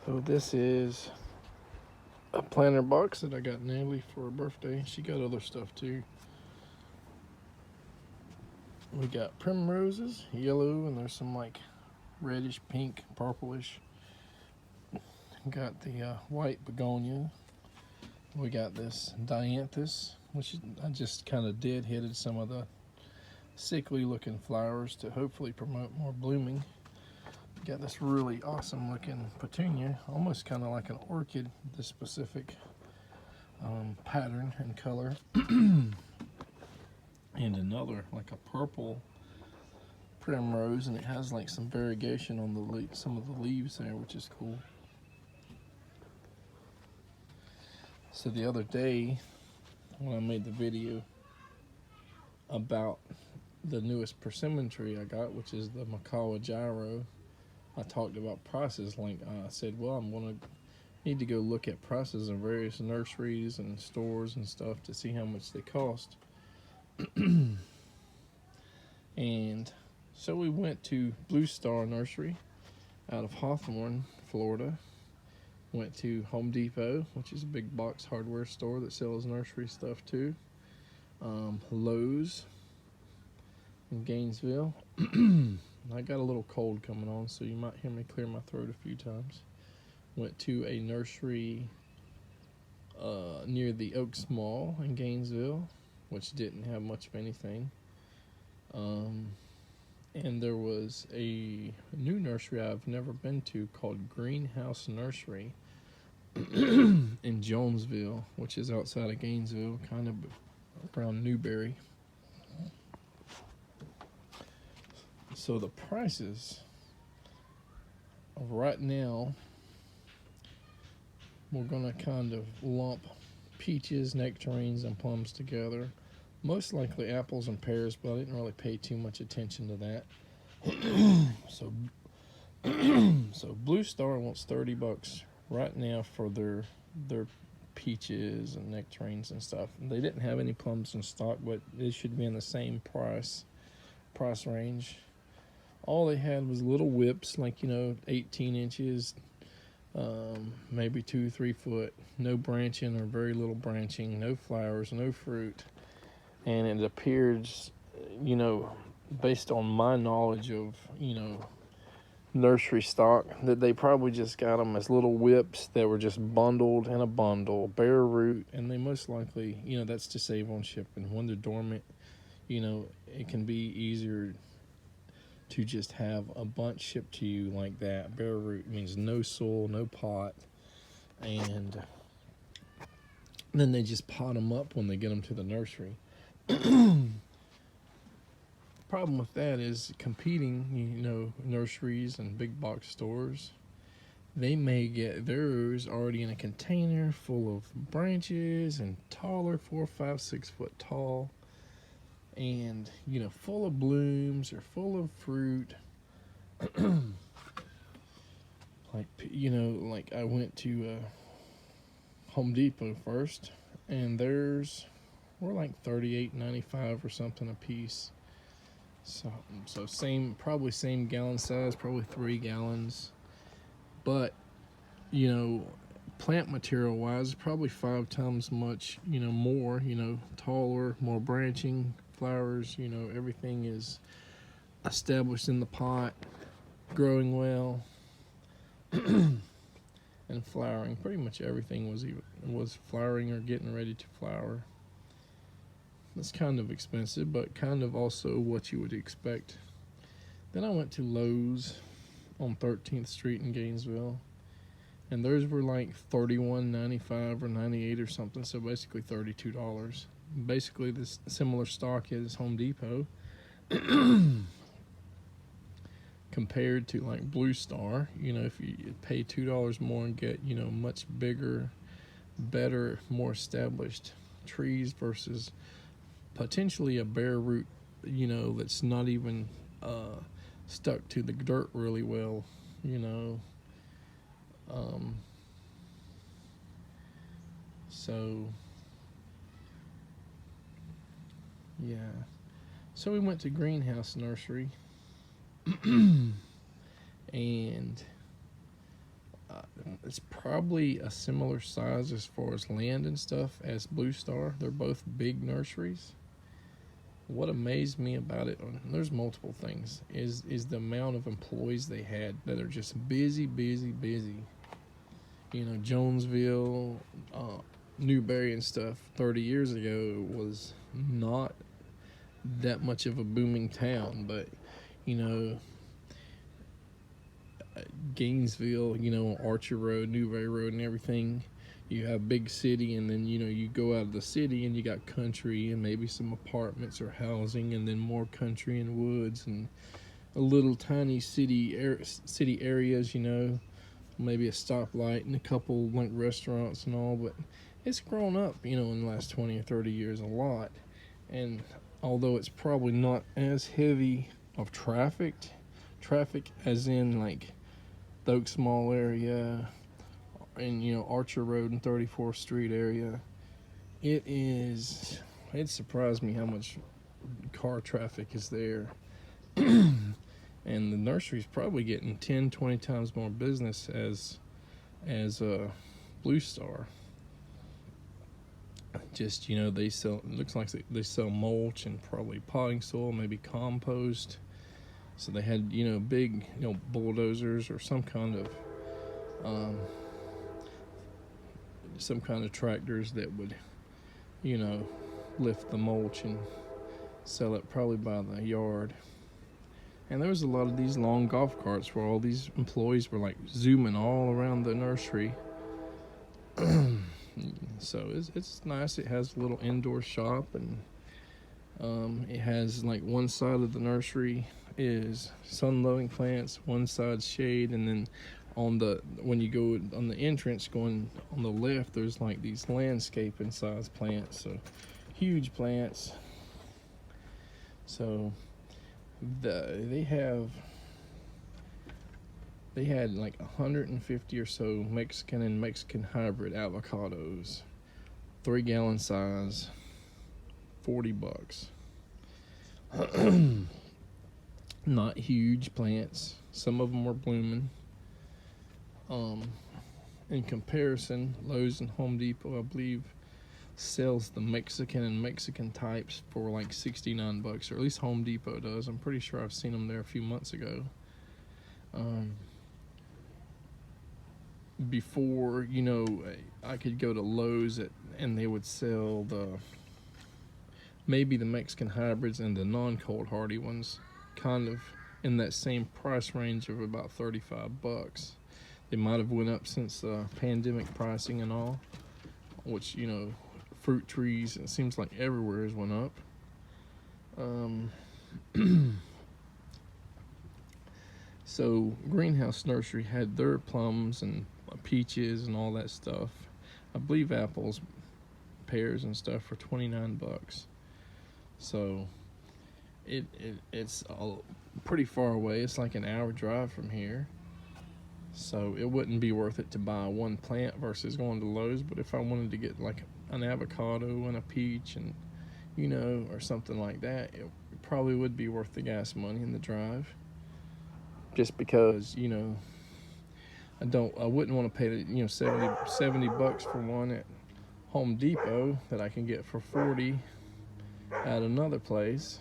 So this is a planter box that I got Natalie for her birthday. She got other stuff too. We got primroses, yellow, and there's some like reddish, pink, purplish. Got the white begonia. We got this dianthus, which I just kind of deadheaded some of the sickly looking flowers to hopefully promote more blooming. Got this really awesome looking petunia, almost kind of like an orchid, this specific pattern and color. And another like a purple primrose, and it has like some variegation on the some of the leaves there, which is cool. So the other day when I made the video about the newest persimmon tree I got, which is the Macawa gyro, I talked about prices. Like I said, well, I'm gonna need to go look at prices in various nurseries and stores and stuff to see how much they cost. And so we went to Blue Star Nursery out of Hawthorne, Florida. Went to Home Depot, which is a big box hardware store that sells nursery stuff too. Lowe's in Gainesville. I got a little cold coming on, so you might hear me clear my throat a few times. Went to a nursery near the Oaks Mall in Gainesville, which didn't have much of anything. And there was a new nursery I've never been to called House Nursery in Jonesville, which is outside of Gainesville, kind of around Newberry. So the prices of right now, we're gonna kind of lump peaches, nectarines, and plums together. Most likely apples and pears, but I didn't really pay too much attention to that. So Blue Star wants $30 right now for their peaches and nectarines and stuff. They didn't have any plums in stock, but they should be in the same price range. All they had was little whips, like 18 inches, maybe 2-3 foot. No branching or very little branching. No flowers, no fruit. And it appears, based on my knowledge of, nursery stock, that they probably just got them as little whips that were just bundled in a bundle, bare root, and they most likely, that's to save on shipping. When they're dormant, it can be easier to just have a bunch shipped to you like that. Bare root means no soil, no pot, and then they just pot them up when they get them to the nursery. Problem with that is competing, nurseries and big box stores, they may get theirs already in a container full of branches and taller, 4, 5, 6 foot tall, and full of blooms or full of fruit. Like I went to Home Depot first, and theirs were like $38.95 or something a piece. So probably same gallon size, probably 3 gallons. But plant material wise, probably 5 times much, more, taller, more branching, flowers, everything is established in the pot, growing well, and flowering. Pretty much everything was flowering or getting ready to flower. It's kind of expensive, but kind of also what you would expect. Then I went to Lowe's on 13th Street in Gainesville, and theirs were like $31.95 or $98 or something, so basically $32. Basically this similar stock as Home Depot. Compared to like Blue Star, if you pay $2 more and get much bigger, better, more established trees versus potentially a bare root, that's not even stuck to the dirt really well, so yeah. So we went to Greenhouse Nursery, and It's probably a similar size as far as land and stuff as Blue Star. They're both big nurseries. What amazed me about it, and there's multiple things, is the amount of employees they had that are just busy. You know, Jonesville, Newberry and stuff 30 years ago was not that much of a booming town, but you know, Gainesville, you know, Archer Road, Newberry Road, and everything. You have big city, and then you know you go out of the city and you got country and maybe some apartments or housing, and then more country and woods and a little tiny city areas. You know, maybe a stoplight and a couple like restaurants and all. But it's grown up, you know, in the last 20 or 30 years a lot. And although it's probably not as heavy of traffic as in like the Oaks Mall area and, you know, Archer Road and 34th Street area, it surprised me how much car traffic is there. And the nursery's probably getting 10-20 times more business as Blue Star. Just, you know, they sell, it looks like they sell mulch and probably potting soil, maybe compost. So they had, you know, big, you know, bulldozers or some kind of tractors that would, you know, lift the mulch and sell it probably by the yard. And there was a lot of these long golf carts where all these employees were like zooming all around the nursery. So it's nice. It has a little indoor shop, and it has like one side of the nursery is sun-loving plants, one side shade, and then when you go on the entrance going on the left, there's like these landscaping size plants, so huge plants. So they had like 150 or so Mexican hybrid avocados, 3-gallon size, $40. Not huge plants. Some of them were blooming. In comparison, Lowe's and Home Depot, I believe, sells the Mexican types for like $69, or at least Home Depot does. I'm pretty sure I've seen them there a few months ago. Before, you know, I could go to Lowe's and they would sell maybe the Mexican hybrids and the non-cold hardy ones kind of in that same price range of about $35. They might have went up since pandemic pricing and all, which, you know, fruit trees, it seems like everywhere has went up. So Greenhouse Nursery had their plums and peaches and all that stuff. I believe apples, pears and stuff for $29. So it's pretty far away. It's like an hour drive from here. So it wouldn't be worth it to buy one plant versus going to Lowe's. But if I wanted to get like an avocado and a peach and, you know, or something like that, it probably would be worth the gas money and the drive. Just because, you know, I wouldn't want to pay, you know, $70 for one at Home Depot that I can get for $40 at another place.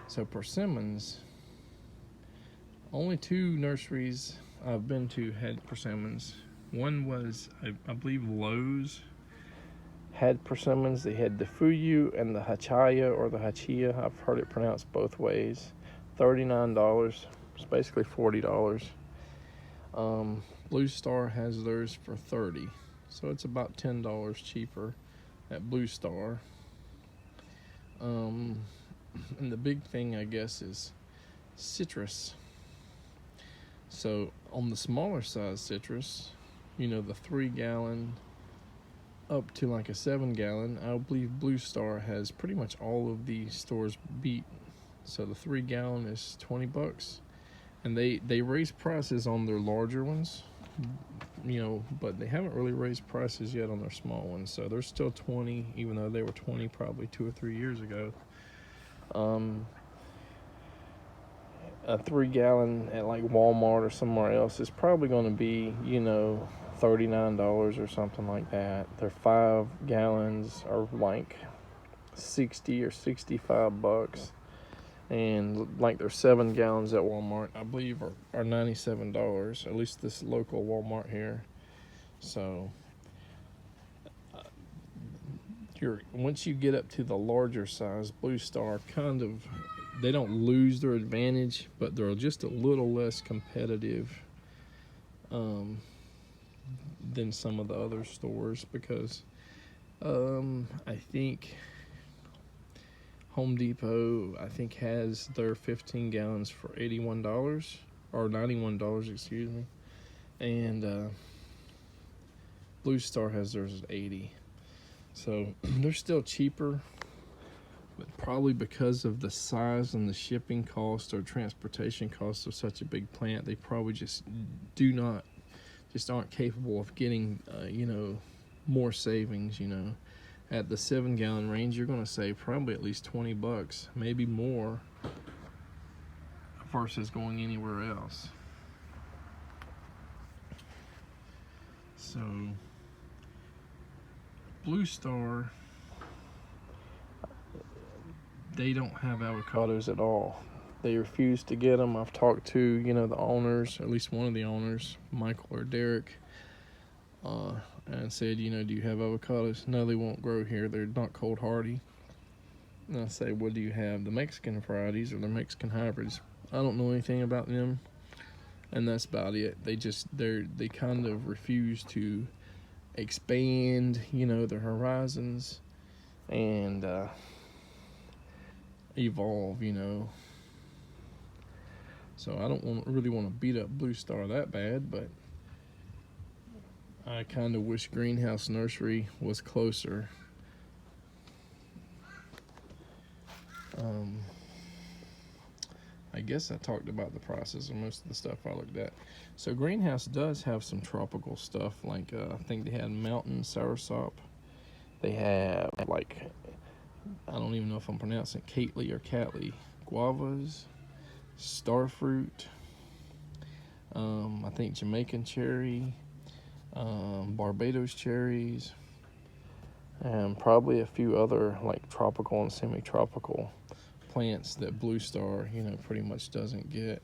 So persimmons, only 2 nurseries I've been to had persimmons. One was, I believe, Lowe's had persimmons. They had the Fuyu and the Hachaya or the Hachia. I've heard it pronounced both ways. $39. It's basically $40. Blue Star has theirs for $30. So it's about $10 cheaper at Blue Star. And the big thing, I guess, is citrus. So on the smaller size citrus, you know, the 3-gallon up to like a 7-gallon, I believe Blue Star has pretty much all of the stores beat. So the 3-gallon is $20, and they raise prices on their larger ones, you know, but they haven't really raised prices yet on their small ones. So they're still $20, even though they were $20 probably 2 or 3 years ago. a 3-gallon at like Walmart or somewhere else is probably going to be, you know, $39 or something like that. Their 5 gallons are like 60 or 65 bucks. And like their 7 gallons at Walmart, I believe, are $97. At least this local Walmart here. So once you get up to the larger size, Blue Star kind of, they don't lose their advantage, but they're just a little less competitive than some of the other stores, because I think Home Depot, I think, has their 15 gallons for $81 or $91, excuse me, and Blue Star has theirs at $80. So they're still cheaper, but probably because of the size and the shipping cost or transportation cost of such a big plant, they probably just aren't capable of getting, you know, more savings. You know, at the 7-gallon range, you're going to save probably at least $20, maybe more, versus going anywhere else. So Blue Star, they don't have avocados at all. They refuse to get them. I've talked to, you know, the owners, at least one of the owners, Michael or Derek, and said, you know, do you have avocados? No, they won't grow here. They're not cold hardy. And I say, what do you have? The Mexican varieties or the Mexican hybrids? I don't know anything about them, and that's about it. They kind of refuse to expand, you know, their horizons and evolve, you know. So I don't really want to beat up Blue Star that bad, but I kind of wish House Nursery was closer. I guess I talked about the prices of most of the stuff I looked at. So Greenhouse does have some tropical stuff, like I think they had mountain soursop. They have, like, I don't even know if I'm pronouncing it, Catley guavas, starfruit, I think Jamaican cherry, Barbados cherries, and probably a few other like tropical and semi-tropical plants that Blue Star, you know, pretty much doesn't get.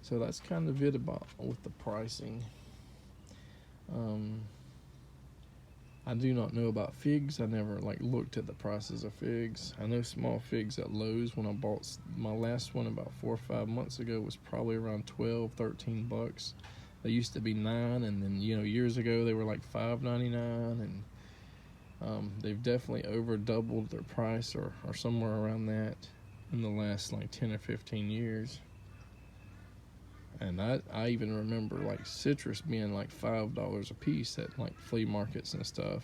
So that's kind of it about with the pricing. I do not know about figs. I never like looked at the prices of figs. I know small figs at Lowe's, when I bought my last one about 4 or 5 months ago, was probably around 12, 13 bucks. They used to be $9, and then, you know, years ago they were like $5.99, and they've definitely over doubled their price or somewhere around that in the last like 10 or 15 years. And I even remember like citrus being like $5 a piece at like flea markets and stuff.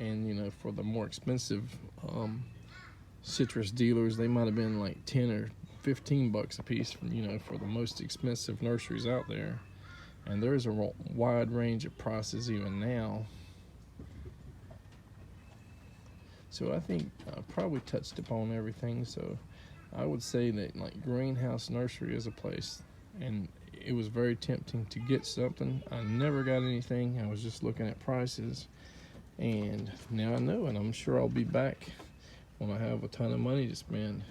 And, you know, for the more expensive citrus dealers, they might have been like 10 or 15 bucks a piece, you know, for the most expensive nurseries out there. And there's a wide range of prices even now. So I think I probably touched upon everything. So I would say that like House Nursery is a place, and it was very tempting to get something. I never got anything. I was just looking at prices, and now I know, and I'm sure I'll be back when I have a ton of money to spend.